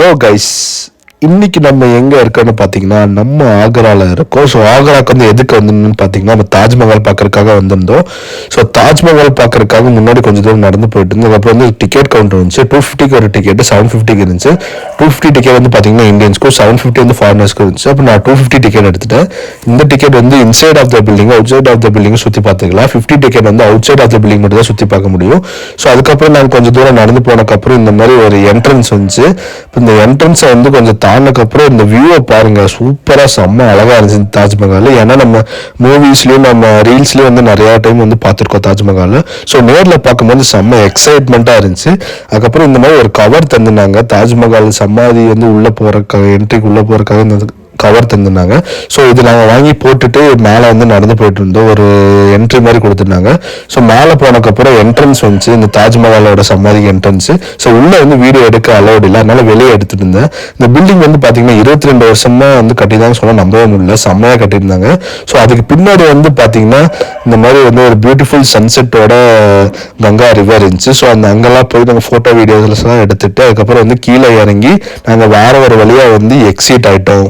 Hello guys, இன்னைக்கு நம்ம எங்க இருக்கோம்னு பாத்தீங்கன்னா நம்ம ஆக்ரால இருக்கோம். ஸோ ஆக்ராக்கு வந்து எதுக்கு வந்திருந்தோம்னு பாத்தீங்கன்னா நம்ம தாஜ்மஹால் பார்க்கறதுக்காக வந்திருந்தோம். ஸோ தாஜ்மஹால் பார்க்கறதுக்காக முன்னாடி கொஞ்சம் தூரம் நடந்து போயிட்டு இருந்தோம். அப்புறம் வந்து டிக்கெட் கவுண்டர் இருந்துச்சு. 250 ஒரு டிக்கெட் 750 இருந்துச்சு. 250 டிக்கெட் வந்து பாத்தீங்கன்னா இந்தியன்ஸ்க்கும், 750 வந்து ஃபாரினர்ஸ்க்கும் இருந்துச்சு. அப்போ நான் 250 டிக்கெட் எடுத்துட்டேன். இந்த டிக்கெட் வந்து inside of the building, outside of the building சுற்றி பார்த்துக்கலாம். 50 டிக்கெட் வந்து outside of the building மட்டும் தான் சுற்றி பார்க்க முடியும். ஸோ அதுக்கப்புறம் நான் கொஞ்சம் தூரம் நடந்து போனதுக்கப்புறம் இந்த மாதிரி ஒரு என்ட்ரன்ஸ் வந்துச்சு. இந்த என்ட்ரன்ஸை வந்து கொஞ்சம் தாண்டினதுக்கப்புறம் இந்த வியூவை பாருங்க, சூப்பரா செம்ம அழகா இருந்துச்சு தாஜ்மஹால். ஏன்னா நம்ம மூவிஸ்லயும் நம்ம ரீல்ஸ்லயும் வந்து நிறைய டைம் வந்து பார்த்துருக்கோம் தாஜ்மஹால். ஸோ நேரில் பார்க்கும்போது செம்ம எக்ஸைட்மெண்ட்டா இருந்துச்சு. அதுக்கப்புறம் இந்த மாதிரி ஒரு கவர் தந்துனாங்க, தாஜ்மஹால் சமாதி வந்து உள்ள போறதுக்காக, என்ட்ரிக்கு உள்ள போறதுக்காக இந்த கவர் தந்துருந்தாங்க. ஸோ இது நாங்கள் வாங்கி போட்டுட்டு மேலே வந்து நடந்து போயிட்டு இருந்தோம். ஒரு என்ட்ரி மாதிரி கொடுத்துருந்தாங்க. ஸோ மேலே போனதுக்கப்புறம் என்ட்ரன்ஸ் வந்துச்சு, இந்த தாஜ்மஹாலோட சமாதி என்ட்ரன்ஸ். ஸோ உள்ளே வந்து வீடியோ எடுக்க அலோடு இல்லை, அதனால வெளியே எடுத்துட்டு இருந்தேன். இந்த பில்டிங் வந்து பார்த்தீங்கன்னா 22 வருஷமா வந்து கட்டிதாங்க சொன்னா நம்பவே முடியல, செம்மையாக கட்டியிருந்தாங்க. ஸோ அதுக்கு பின்னாடி வந்து பார்த்தீங்கன்னா இந்த மாதிரி வந்து ஒரு பியூட்டிஃபுல் சன்செட்டோட கங்கா ரிவர் இருந்துச்சு. ஸோ அந்த அங்கெல்லாம் போய் நாங்கள் ஃபோட்டோ வீடியோஸ்லாம் எடுத்துட்டு அதுக்கப்புறம் வந்து கீழே இறங்கி நாங்கள் வேற ஒரு வழியாக வந்து எக்ஸிட் ஆகிட்டோம்.